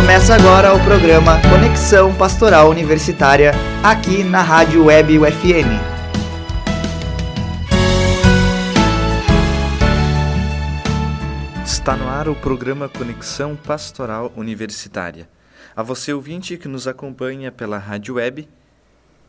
Começa agora o programa Conexão Pastoral Universitária, aqui na Rádio Web UFN. Está no ar o programa Conexão Pastoral Universitária. A você, ouvinte, que nos acompanha pela Rádio Web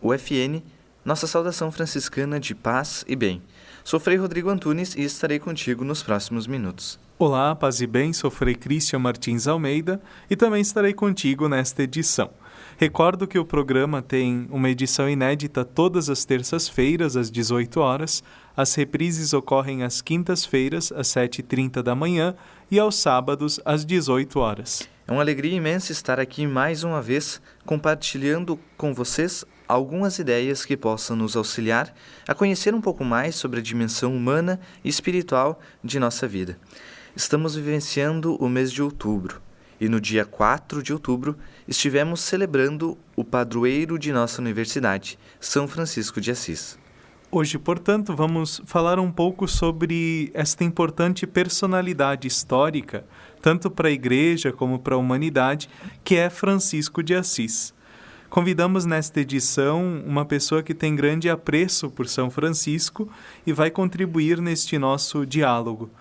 UFN, nossa saudação franciscana de paz e bem. Sou Frei Rodrigo Antunes e estarei contigo nos próximos minutos. Olá, paz e bem, sou Frei Cristian Martins Almeida e também estarei contigo nesta edição. Recordo que o programa tem uma edição inédita todas as terças-feiras, às 18 horas. As reprises ocorrem às quintas-feiras, às 7h30 da manhã e aos sábados, às 18 horas. É uma alegria imensa estar aqui mais uma vez, compartilhando com vocês algumas ideias que possam nos auxiliar a conhecer um pouco mais sobre a dimensão humana e espiritual de nossa vida. Estamos vivenciando o mês de outubro e no dia 4 de outubro estivemos celebrando o padroeiro de nossa universidade, São Francisco de Assis. Hoje, portanto, vamos falar um pouco sobre esta importante personalidade histórica, tanto para a Igreja como para a humanidade, que é Francisco de Assis. Convidamos nesta edição uma pessoa que tem grande apreço por São Francisco e vai contribuir neste nosso diálogo.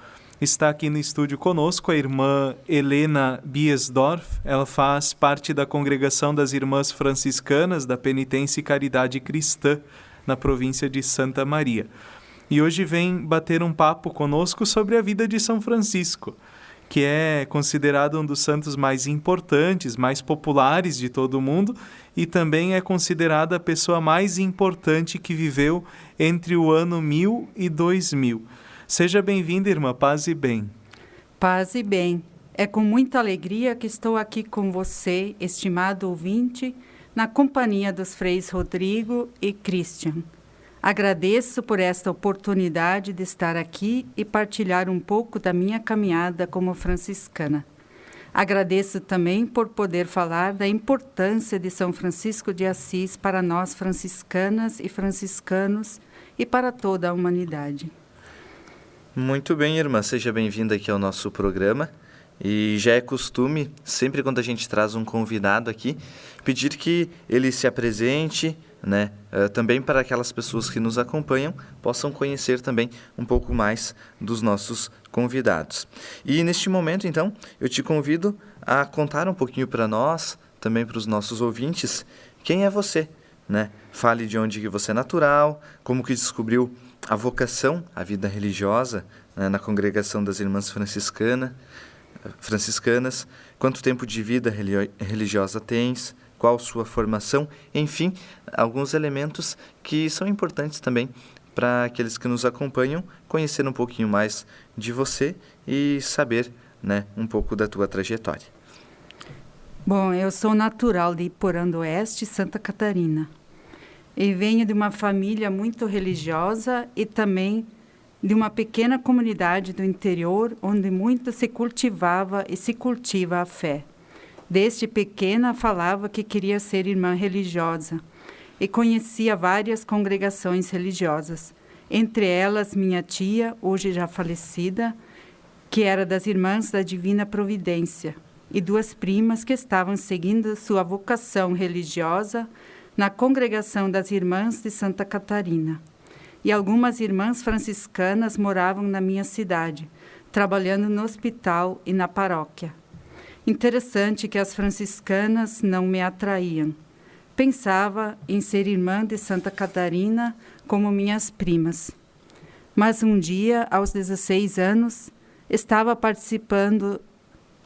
Está aqui no estúdio conosco a irmã Helena Biesdorf. Ela faz parte da congregação das Irmãs Franciscanas da Penitência e Caridade Cristã, na província de Santa Maria. E hoje vem bater um papo conosco sobre a vida de São Francisco, que é considerado um dos santos mais importantes, mais populares de todo o mundo e também é considerada a pessoa mais importante que viveu entre o ano 1000 e 2000. Seja bem-vinda, irmã, paz e bem. Paz e bem. É com muita alegria que estou aqui com você, estimado ouvinte, na companhia dos freis Rodrigo e Christian. Agradeço por esta oportunidade de estar aqui e partilhar um pouco da minha caminhada como franciscana. Agradeço também por poder falar da importância de São Francisco de Assis para nós franciscanas e franciscanos e para toda a humanidade. Muito bem, irmã, seja bem-vinda aqui ao nosso programa. E já é costume, sempre quando a gente traz um convidado aqui, pedir que ele se apresente, né? Também para aquelas pessoas que nos acompanham possam conhecer também um pouco mais dos nossos convidados. E neste momento, então, eu te convido a contar um pouquinho para nós, também para os nossos ouvintes, quem é você, né? Fale de onde que você é natural, como que descobriu a vocação, a vida religiosa, né, na congregação das Irmãs Franciscanas, quanto tempo de vida religiosa tens, qual sua formação, enfim, alguns elementos que são importantes também para aqueles que nos acompanham conhecer um pouquinho mais de você e saber, né, um pouco da tua trajetória. Bom, eu sou natural de Iporã do Oeste, Santa Catarina. E venho de uma família muito religiosa e também de uma pequena comunidade do interior onde muito se cultivava e se cultiva a fé. Desde pequena falava que queria ser irmã religiosa e conhecia várias congregações religiosas, entre elas minha tia, hoje já falecida, que era das Irmãs da Divina Providência, e duas primas que estavam seguindo sua vocação religiosa na congregação das Irmãs de Santa Catarina. E algumas irmãs franciscanas moravam na minha cidade, trabalhando no hospital e na paróquia. Interessante que as franciscanas não me atraíam. Pensava em ser irmã de Santa Catarina como minhas primas. Mas um dia, aos 16 anos, estava participando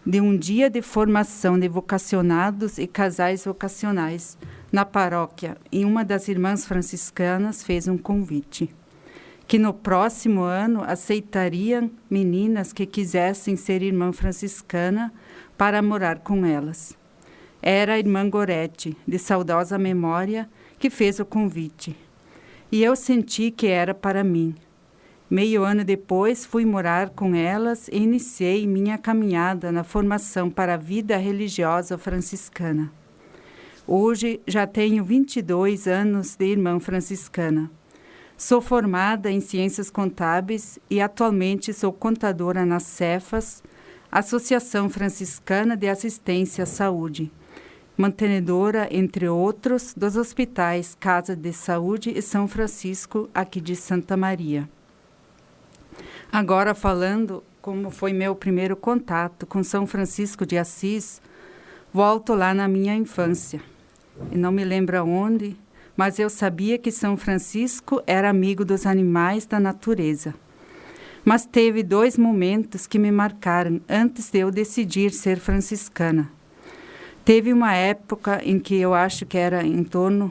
de um dia de formação de vocacionados e casais vocacionais na paróquia, e uma das irmãs franciscanas fez um convite, que no próximo ano aceitariam meninas que quisessem ser irmã franciscana para morar com elas. Era a irmã Gorete, de saudosa memória, que fez o convite. E eu senti que era para mim. Meio ano depois, fui morar com elas e iniciei minha caminhada na formação para a vida religiosa franciscana. Hoje já tenho 22 anos de irmã franciscana. Sou formada em Ciências Contábeis e atualmente sou contadora nas Cefas, Associação Franciscana de Assistência à Saúde, mantenedora, entre outros, dos hospitais Casa de Saúde e São Francisco, aqui de Santa Maria. Agora, falando como foi meu primeiro contato com São Francisco de Assis, volto lá na minha infância. E não me lembro aonde, mas eu sabia que São Francisco era amigo dos animais da natureza. Mas teve 2 momentos que me marcaram antes de eu decidir ser franciscana. Teve uma época em que eu acho que era em torno,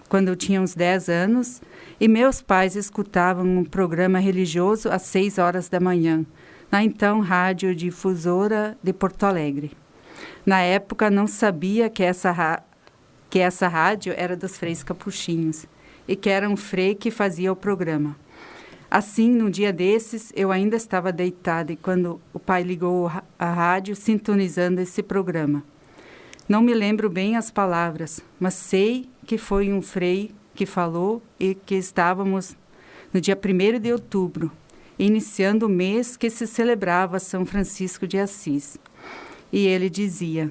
quando eu tinha uns 10 anos, e meus pais escutavam um programa religioso às 6 horas da manhã, na então Rádio Difusora de Porto Alegre. Na época, não sabia que essa rádio era dos freis capuchinhos e que era um frei que fazia o programa. Assim, num dia desses, eu ainda estava deitada e quando o pai ligou a rádio, sintonizando esse programa. Não me lembro bem as palavras, mas sei que foi um frei que falou e que estávamos no dia 1º de outubro, iniciando o mês que se celebrava São Francisco de Assis. E ele dizia: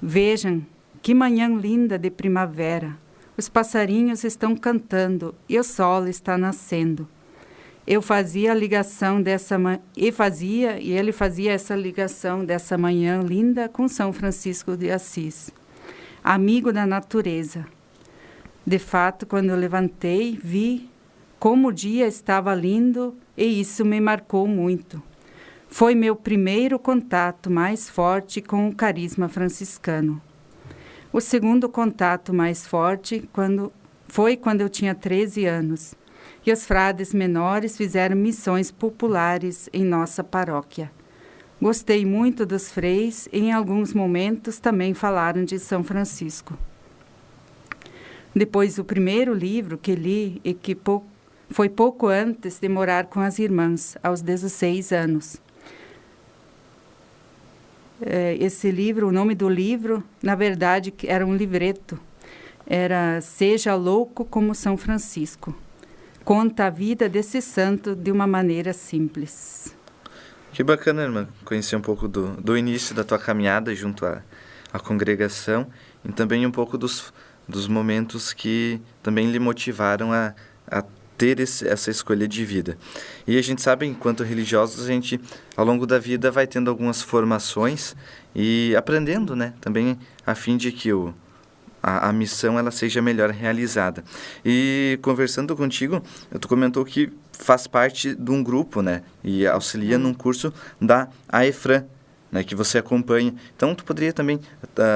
vejam, que manhã linda de primavera, os passarinhos estão cantando e o sol está nascendo. Eu fazia a ligação ele fazia essa ligação dessa manhã linda com São Francisco de Assis, amigo da natureza. De fato, quando eu levantei, vi como o dia estava lindo e isso me marcou muito. Foi meu primeiro contato mais forte com o carisma franciscano. O segundo contato mais forte foi quando eu tinha 13 anos. E os frades menores fizeram missões populares em nossa paróquia. Gostei muito dos freis e em alguns momentos também falaram de São Francisco. Depois, o primeiro livro que li e que foi pouco antes de morar com as irmãs, aos 16 anos. Esse livro, o nome do livro, na verdade, era um livreto. Era Seja Louco como São Francisco. Conta a vida desse santo de uma maneira simples. Que bacana, irmã, conhecer um pouco do início da tua caminhada junto à congregação e também um pouco dos momentos que também lhe motivaram a ter essa escolha de vida. E a gente sabe, enquanto religiosos, a gente, ao longo da vida, vai tendo algumas formações e aprendendo, né, também a fim de que a missão ela seja melhor realizada. E conversando contigo, tu comentou que faz parte de um grupo, né? E auxilia num curso da AEFRAN, né? Que você acompanha. Então, tu poderia também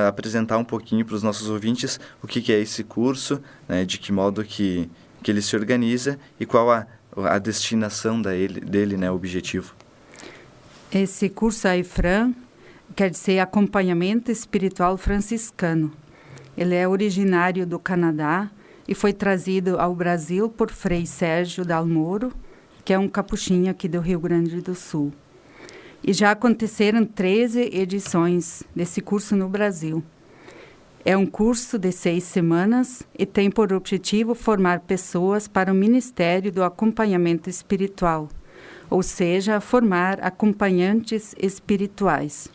apresentar um pouquinho para os nossos ouvintes o que é esse curso, né? De que modo que ele se organiza e qual a destinação dele, né? O objetivo. Esse curso AEFRAN quer dizer Acompanhamento Espiritual Franciscano. Ele é originário do Canadá e foi trazido ao Brasil por Frei Sérgio Dalmoro, que é um capuchinho aqui do Rio Grande do Sul. E já aconteceram 13 edições desse curso no Brasil. É um curso de 6 semanas e tem por objetivo formar pessoas para o Ministério do Acompanhamento Espiritual, ou seja, formar acompanhantes espirituais.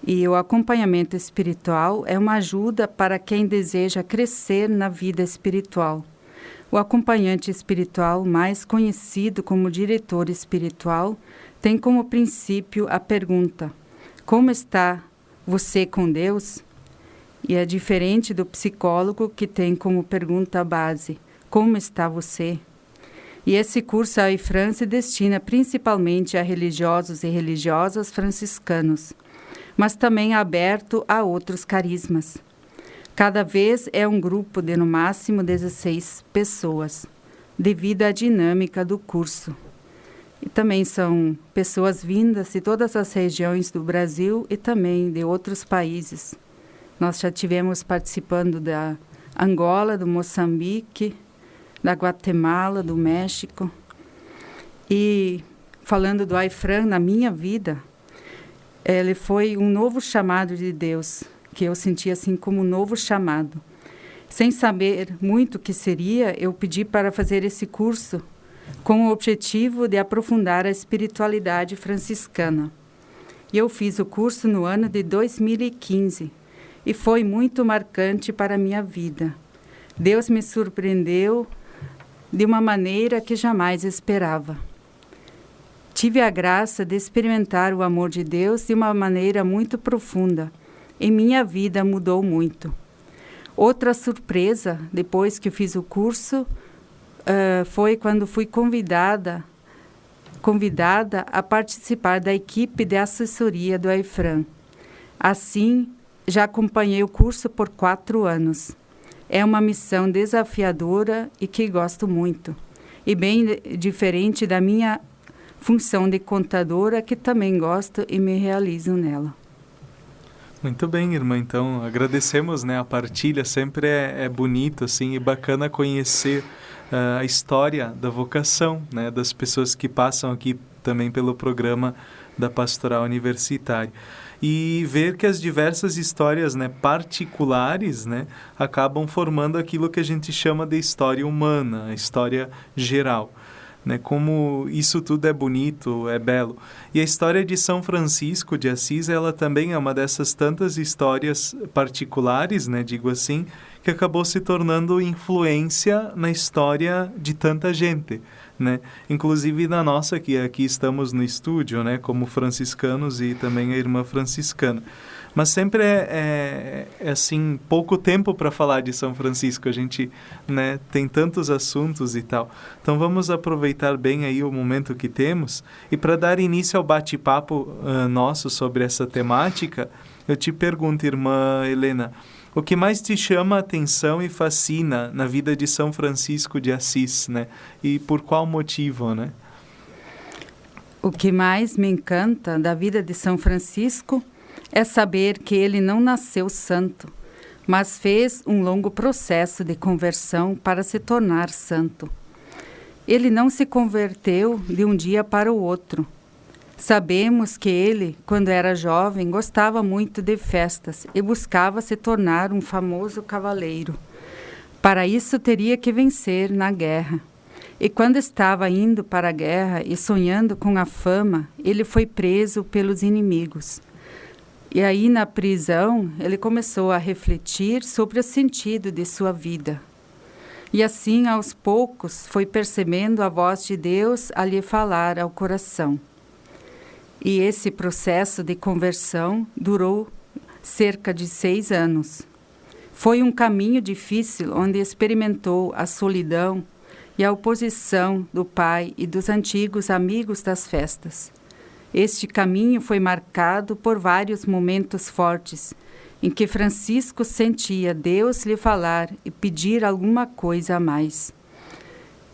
E o acompanhamento espiritual é uma ajuda para quem deseja crescer na vida espiritual. O acompanhante espiritual, mais conhecido como diretor espiritual, tem como princípio a pergunta: como está você com Deus? E é diferente do psicólogo, que tem como pergunta a base: como está você? E esse curso AEFRAN se destina principalmente a religiosos e religiosas franciscanos, mas também aberto a outros carismas. Cada vez é um grupo de no máximo 16 pessoas, devido à dinâmica do curso. E também são pessoas vindas de todas as regiões do Brasil e também de outros países. Nós já tivemos participando da Angola, do Moçambique, da Guatemala, do México. E falando do AEFRAN na minha vida, ele foi um novo chamado de Deus, que eu senti assim como um novo chamado. Sem saber muito o que seria, eu pedi para fazer esse curso com o objetivo de aprofundar a espiritualidade franciscana. e eu fiz o curso no ano de 2015 e foi muito marcante para a minha vida. Deus me surpreendeu de uma maneira que jamais esperava. Tive a graça de experimentar o amor de Deus de uma maneira muito profunda. E minha vida mudou muito. Outra surpresa, depois que eu fiz o curso, foi quando fui convidada a participar da equipe de assessoria do EIFRAM. Assim, já acompanhei o curso por 4 anos. É uma missão desafiadora e que gosto muito. E bem diferente da minha função de contadora, que também gosto e me realizo nela. Muito bem, irmã. Então, agradecemos, né, a partilha. Sempre é bonito assim, e bacana conhecer a história da vocação, né, das pessoas que passam aqui também pelo programa da Pastoral Universitária. E ver que as diversas histórias, né, particulares, né, acabam formando aquilo que a gente chama de história humana, a história geral. Né, como isso tudo é bonito, é belo. E a história de São Francisco de Assis, ela também é uma dessas tantas histórias particulares, né, digo assim, que acabou se tornando influência na história de tanta gente, né? Inclusive na nossa, que aqui estamos no estúdio, né, como franciscanos e também a irmã franciscana. Mas sempre é assim, pouco tempo para falar de São Francisco. A gente, né, tem tantos assuntos e tal. Então vamos aproveitar bem aí o momento que temos. E para dar início ao bate-papo nosso sobre essa temática, eu te pergunto, irmã Helena, o que mais te chama a atenção e fascina na vida de São Francisco de Assis, né? E por qual motivo, né? O que mais me encanta da vida de São Francisco é saber que ele não nasceu santo, mas fez um longo processo de conversão para se tornar santo. Ele não se converteu de um dia para o outro. Sabemos que ele, quando era jovem, gostava muito de festas e buscava se tornar um famoso cavaleiro. Para isso, teria que vencer na guerra. E quando estava indo para a guerra e sonhando com a fama, ele foi preso pelos inimigos. E aí, na prisão, ele começou a refletir sobre o sentido de sua vida. E assim, aos poucos, foi percebendo a voz de Deus a lhe falar ao coração. E esse processo de conversão durou cerca de 6 anos. Foi um caminho difícil, onde experimentou a solidão e a oposição do pai e dos antigos amigos das festas. Este caminho foi marcado por vários momentos fortes, em que Francisco sentia Deus lhe falar e pedir alguma coisa a mais.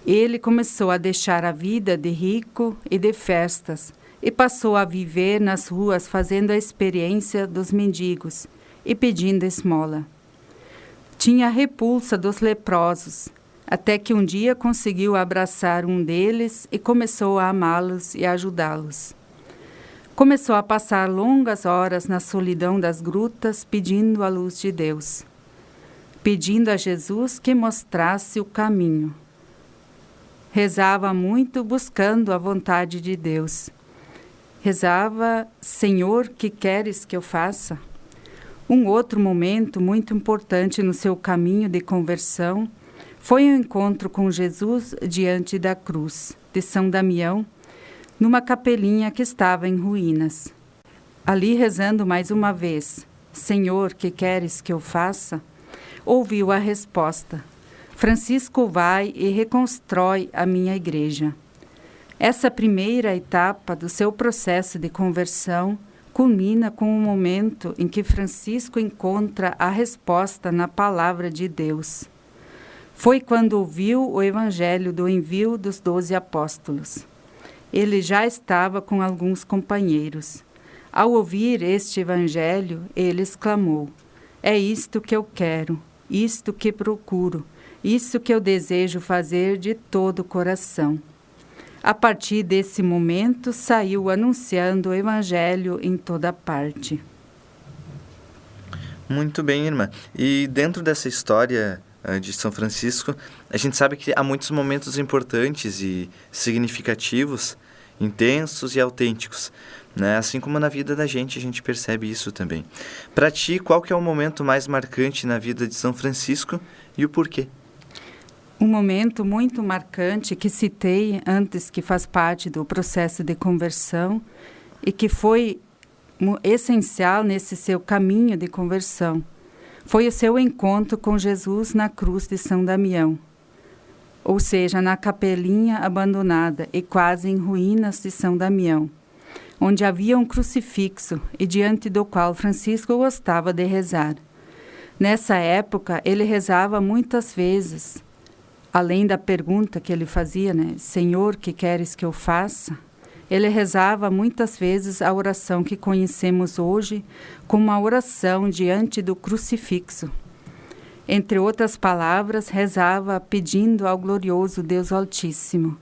Ele começou a deixar a vida de rico e de festas e passou a viver nas ruas fazendo a experiência dos mendigos e pedindo esmola. Tinha repulsa dos leprosos, até que um dia conseguiu abraçar um deles e começou a amá-los e ajudá-los. Começou a passar longas horas na solidão das grutas pedindo a luz de Deus, pedindo a Jesus que mostrasse o caminho. Rezava muito buscando a vontade de Deus. Rezava, Senhor, que queres que eu faça? Um outro momento muito importante no seu caminho de conversão foi o encontro com Jesus diante da cruz de São Damião, numa capelinha que estava em ruínas. Ali, rezando mais uma vez, Senhor, que queres que eu faça? Ouviu a resposta, Francisco vai e reconstrói a minha igreja. Essa primeira etapa do seu processo de conversão culmina com o momento em que Francisco encontra a resposta na palavra de Deus. Foi quando ouviu o evangelho do envio dos 12 apóstolos. Ele já estava com alguns companheiros. Ao ouvir este evangelho, ele exclamou, é isto que eu quero, isto que procuro, isso que eu desejo fazer de todo o coração. A partir desse momento, saiu anunciando o evangelho em toda parte. Muito bem, irmã. E dentro dessa história de São Francisco, a gente sabe que há muitos momentos importantes e significativos intensos e autênticos, né? Assim como na vida da gente, a gente percebe isso também. Para ti, qual que é o momento mais marcante na vida de São Francisco e o porquê? Um momento muito marcante que citei antes, que faz parte do processo de conversão e que foi essencial nesse seu caminho de conversão, foi o seu encontro com Jesus na cruz de São Damião, ou seja, na capelinha abandonada e quase em ruínas de São Damião, onde havia um crucifixo e diante do qual Francisco gostava de rezar. Nessa época, ele rezava muitas vezes, além da pergunta que ele fazia, né? Senhor, que queres que eu faça? Ele rezava muitas vezes a oração que conhecemos hoje como uma oração diante do crucifixo. Entre outras palavras, rezava pedindo ao glorioso Deus Altíssimo: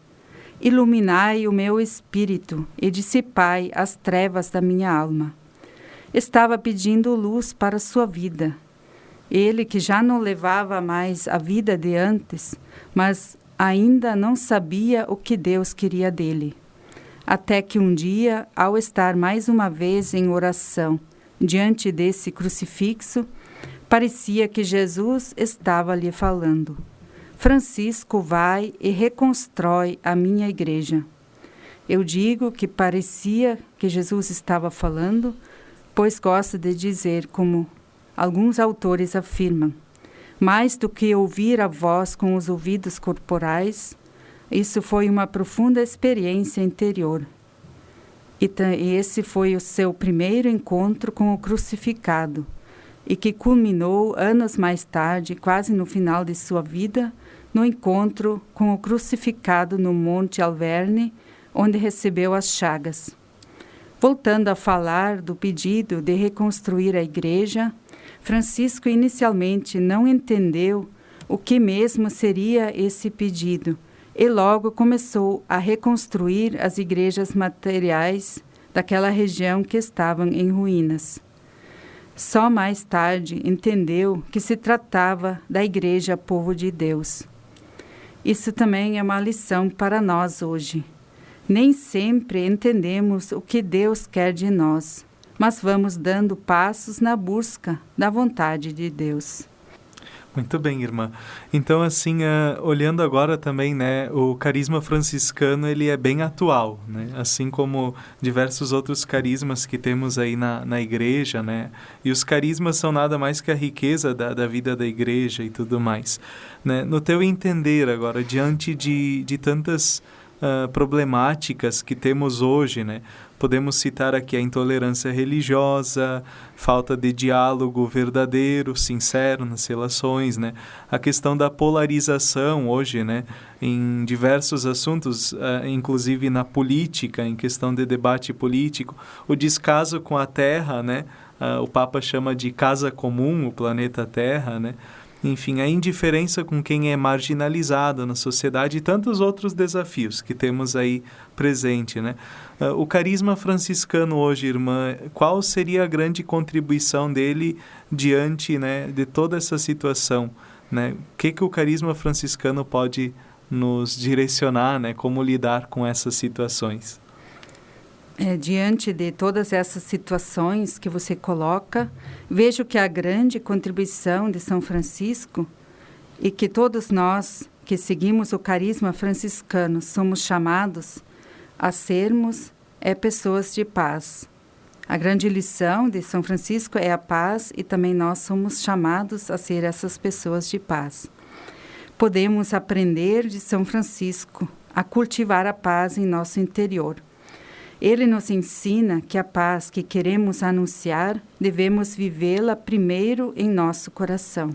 iluminai o meu espírito e dissipai as trevas da minha alma. Estava pedindo luz para a sua vida. Ele que já não levava mais a vida de antes, mas ainda não sabia o que Deus queria dele. Até que um dia, ao estar mais uma vez em oração, diante desse crucifixo, parecia que Jesus estava lhe falando: Francisco, vai e reconstrói a minha igreja. Eu digo que parecia que Jesus estava falando, pois gosto de dizer, como alguns autores afirmam, mais do que ouvir a voz com os ouvidos corporais, isso foi uma profunda experiência interior. E esse foi o seu primeiro encontro com o crucificado, e que culminou anos mais tarde, quase no final de sua vida, no encontro com o crucificado no Monte Alverne, onde recebeu as chagas. Voltando a falar do pedido de reconstruir a igreja, Francisco inicialmente não entendeu o que mesmo seria esse pedido e logo começou a reconstruir as igrejas materiais daquela região que estavam em ruínas. Só mais tarde entendeu que se tratava da Igreja Povo de Deus. Isso também é uma lição para nós hoje. Nem sempre entendemos o que Deus quer de nós, mas vamos dando passos na busca da vontade de Deus. Muito bem, irmã. Então, assim, olhando agora também, né, o carisma franciscano, ele é bem atual, né? Assim como diversos outros carismas que temos aí na igreja, né? E os carismas são nada mais que a riqueza da vida da igreja e tudo mais, né? No teu entender agora, diante de tantas problemáticas que temos hoje, né? Podemos citar aqui a intolerância religiosa, falta de diálogo verdadeiro, sincero nas relações, né? A questão da polarização hoje, né? Em diversos assuntos, inclusive na política, em questão de debate político, o descaso com a Terra, né? O Papa chama de casa comum, o planeta Terra, né? Enfim, a indiferença com quem é marginalizado na sociedade e tantos outros desafios que temos aí presente, né? O carisma franciscano hoje, irmã, qual seria a grande contribuição dele diante, né, de toda essa situação, né? O que o carisma franciscano pode nos direcionar, né? Como lidar com essas situações? Diante de todas essas situações que você coloca, vejo que a grande contribuição de São Francisco e que todos nós que seguimos o carisma franciscano somos chamados a sermos pessoas de paz. A grande lição de São Francisco é a paz e também nós somos chamados a ser essas pessoas de paz. Podemos aprender de São Francisco a cultivar a paz em nosso interior. Ele nos ensina que a paz que queremos anunciar, devemos vivê-la primeiro em nosso coração.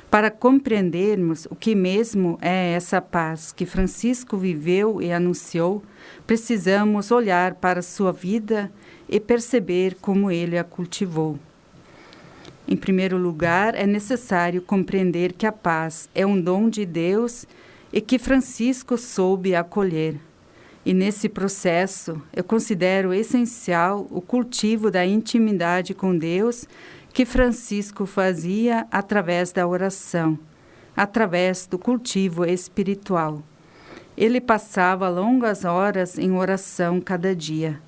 Para compreendermos o que mesmo é essa paz que Francisco viveu e anunciou, precisamos olhar para sua vida e perceber como ele a cultivou. Em primeiro lugar, é necessário compreender que a paz é um dom de Deus e que Francisco soube acolher. E nesse processo, eu considero essencial o cultivo da intimidade com Deus que Francisco fazia através da oração, através do cultivo espiritual. Ele passava longas horas em oração cada dia.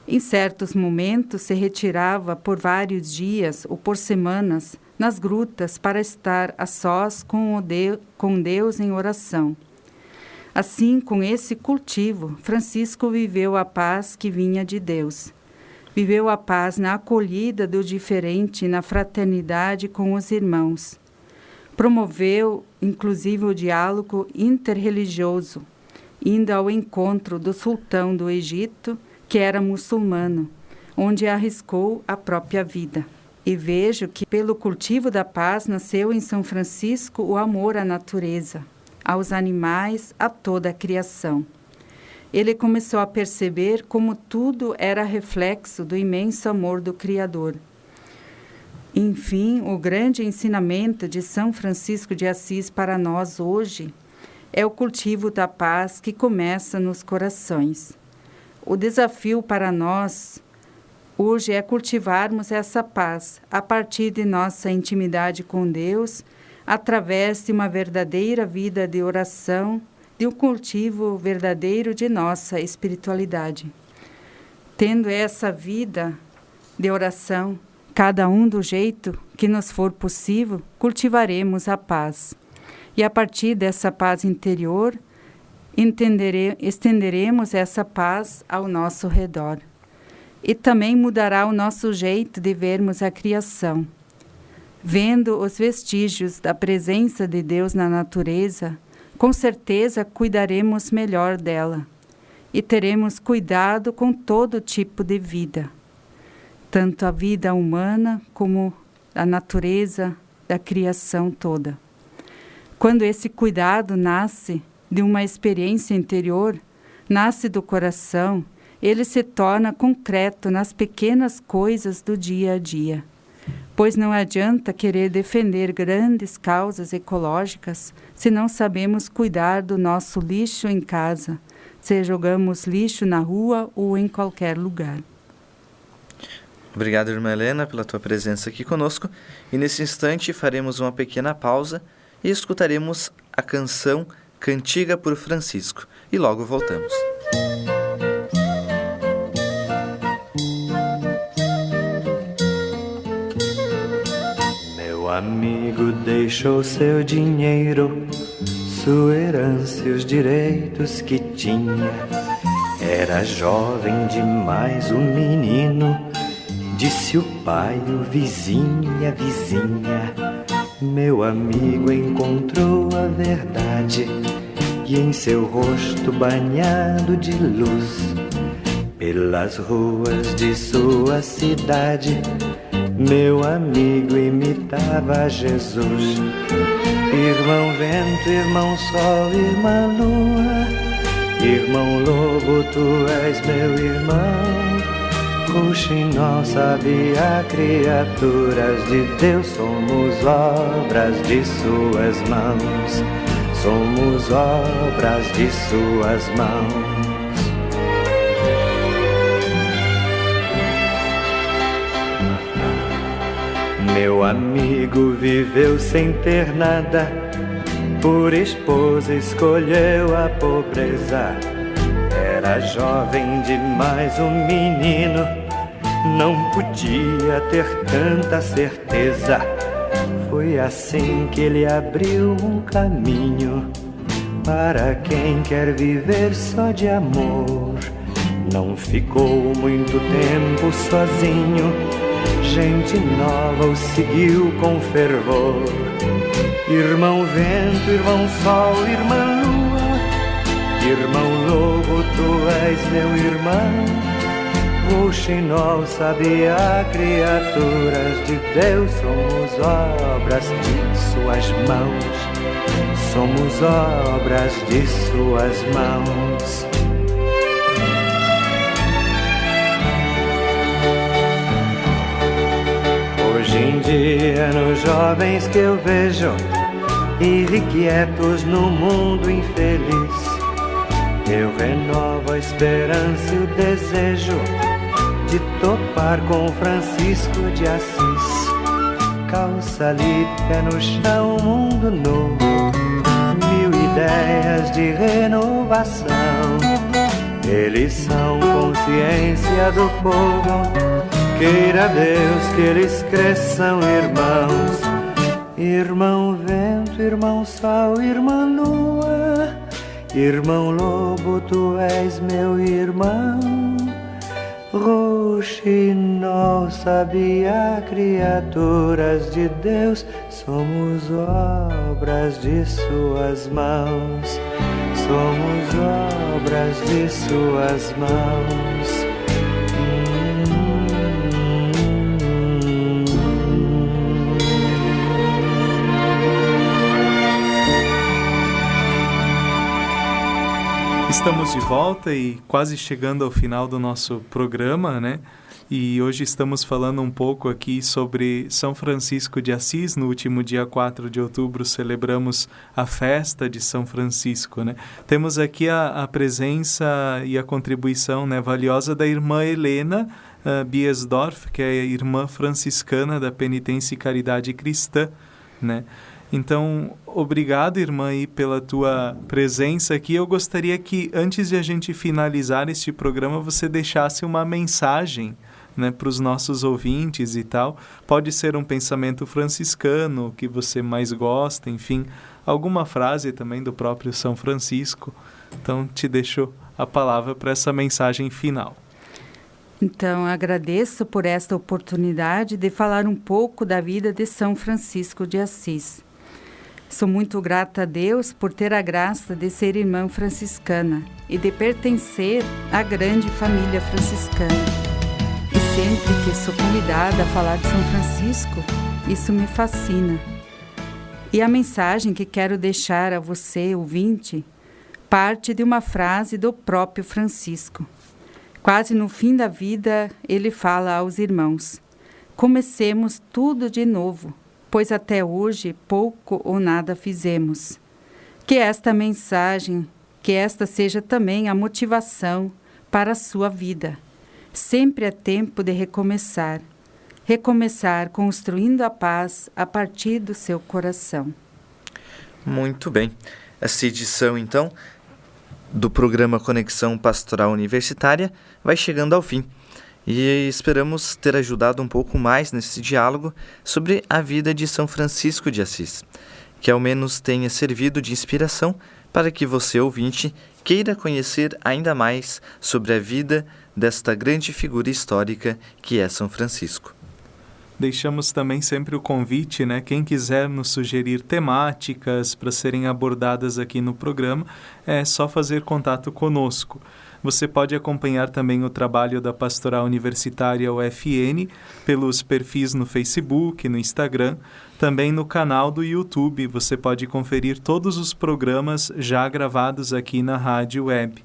Em certos momentos se retirava por vários dias ou por semanas nas grutas para estar a sós com Deus em oração. Assim, com esse cultivo, Francisco viveu a paz que vinha de Deus. Viveu a paz na acolhida do diferente e na fraternidade com os irmãos. Promoveu, inclusive, o diálogo interreligioso, indo ao encontro do sultão do Egito, que era muçulmano, onde arriscou a própria vida. E vejo que, pelo cultivo da paz, nasceu em São Francisco o amor à natureza, aos animais, a toda a criação. Ele começou a perceber como tudo era reflexo do imenso amor do Criador. Enfim, o grande ensinamento de São Francisco de Assis para nós hoje é o cultivo da paz que começa nos corações. O desafio para nós hoje é cultivarmos essa paz a partir de nossa intimidade com Deus, através de uma verdadeira vida de oração, de um cultivo verdadeiro de nossa espiritualidade. Tendo essa vida de oração, cada um do jeito que nos for possível, cultivaremos a paz. E a partir dessa paz interior, estenderemos essa paz ao nosso redor. E também mudará o nosso jeito de vermos a criação. Vendo os vestígios da presença de Deus na natureza, com certeza cuidaremos melhor dela. E teremos cuidado com todo tipo de vida. Tanto a vida humana como a natureza da criação toda. Quando esse cuidado nasce de uma experiência interior, nasce do coração, ele se torna concreto nas pequenas coisas do dia a dia. Pois não adianta querer defender grandes causas ecológicas se não sabemos cuidar do nosso lixo em casa, se jogamos lixo na rua ou em qualquer lugar. Obrigado, irmã Helena, pela tua presença aqui conosco. E nesse instante faremos uma pequena pausa e escutaremos a canção Cantiga por Francisco. E logo voltamos. Meu amigo deixou seu dinheiro, sua herança e os direitos que tinha. Era jovem demais o menino, disse o pai, o vizinho e a vizinha. Meu amigo encontrou a verdade e em seu rosto banhado de luz, pelas ruas de sua cidade, meu amigo imitava Jesus. Irmão vento, irmão sol, irmã lua, irmão lobo, tu és meu irmão. Rouxinol, sabia, criaturas de Deus, somos obras de suas mãos, somos obras de suas mãos. Meu amigo viveu sem ter nada, por esposa escolheu a pobreza. Era jovem demais o menino, não podia ter tanta certeza. Foi assim que ele abriu um caminho para quem quer viver só de amor. Não ficou muito tempo sozinho, gente nova o seguiu com fervor. Irmão vento, irmão sol, irmã lua, irmão lobo, tu és meu irmão. Rouxinol, sabia, criaturas de Deus, somos obras de suas mãos, somos obras de suas mãos. Hoje em dia, nos jovens que eu vejo, irrequietos no mundo infeliz, eu renovo a esperança e o desejo de topar com Francisco de Assis. Calça ali, pé no chão, mundo novo, 1000 ideias de renovação. Eles são consciência do povo. Queira Deus que eles cresçam, irmãos. Irmão vento, irmão sol, irmã lua, irmão lobo, tu és meu irmão. Rouxinol, sabia, criaturas de Deus, somos obras de suas mãos. Somos obras de suas mãos. Estamos de volta e quase chegando ao final do nosso programa, né? E hoje estamos falando um pouco aqui sobre São Francisco de Assis. No último dia 4 de outubro celebramos a festa de São Francisco, né? Temos aqui a presença e a contribuição, né, valiosa da irmã Helena Biesdorf, que é a irmã franciscana da Penitência e Caridade Cristã, né? Então, obrigado, irmã, aí, pela tua presença aqui. Eu gostaria que, antes de a gente finalizar este programa, você deixasse uma mensagem, né, para os nossos ouvintes e tal. Pode ser um pensamento franciscano que você mais gosta, enfim, alguma frase também do próprio São Francisco. Então, te deixo a palavra para essa mensagem final. Então, agradeço por esta oportunidade de falar um pouco da vida de São Francisco de Assis. Sou muito grata a Deus por ter a graça de ser irmã franciscana e de pertencer à grande família franciscana. E sempre que sou convidada a falar de São Francisco, isso me fascina. E a mensagem que quero deixar a você, ouvinte, parte de uma frase do próprio Francisco. Quase no fim da vida, ele fala aos irmãos: comecemos tudo de novo, pois até hoje pouco ou nada fizemos. Que esta mensagem, que esta seja também a motivação para a sua vida. Sempre é tempo de recomeçar. Recomeçar construindo a paz a partir do seu coração. Muito bem. Essa edição, então, do programa Conexão Pastoral Universitária vai chegando ao fim. E esperamos ter ajudado um pouco mais nesse diálogo sobre a vida de São Francisco de Assis, que ao menos tenha servido de inspiração para que você, ouvinte, queira conhecer ainda mais sobre a vida desta grande figura histórica que é São Francisco. Deixamos também sempre o convite, né? Quem quiser nos sugerir temáticas para serem abordadas aqui no programa, é só fazer contato conosco. Você pode acompanhar também o trabalho da Pastoral Universitária UFN pelos perfis no Facebook, no Instagram, também no canal do YouTube. Você pode conferir todos os programas já gravados aqui na Rádio Web.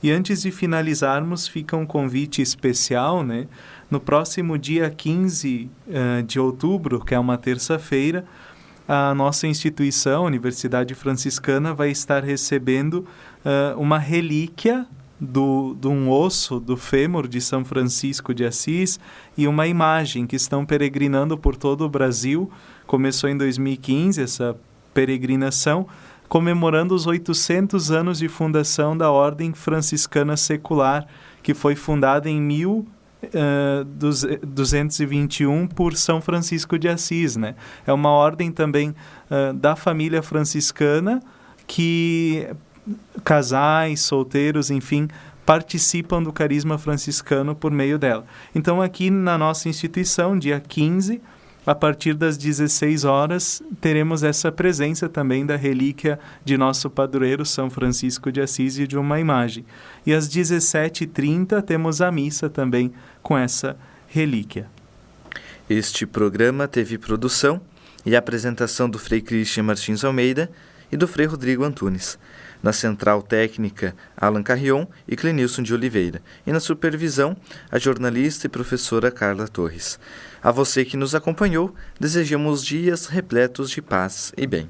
E antes de finalizarmos, fica um convite especial, né? No próximo dia 15 de outubro, que é uma terça-feira, a nossa instituição, a Universidade Franciscana, vai estar recebendo uma relíquia de um osso do fêmur de São Francisco de Assis e uma imagem que estão peregrinando por todo o Brasil. Começou em 2015 essa peregrinação, comemorando os 800 anos de fundação da Ordem Franciscana Secular, que foi fundada em 1221 por São Francisco de Assis, né? É uma ordem também da família franciscana que casais, solteiros, enfim, participam do carisma franciscano por meio dela. Então, aqui na nossa instituição, dia 15, a partir das 16 horas, teremos essa presença também da relíquia de nosso padroeiro São Francisco de Assis e de uma imagem. E às 17h30 temos a missa também com essa relíquia. Este programa teve produção e apresentação do Frei Cristian Martins Almeida e do Frei Rodrigo Antunes. Na central técnica, Alan Carrion e Clenilson de Oliveira. E na supervisão, a jornalista e professora Carla Torres. A você que nos acompanhou, desejamos dias repletos de paz e bem.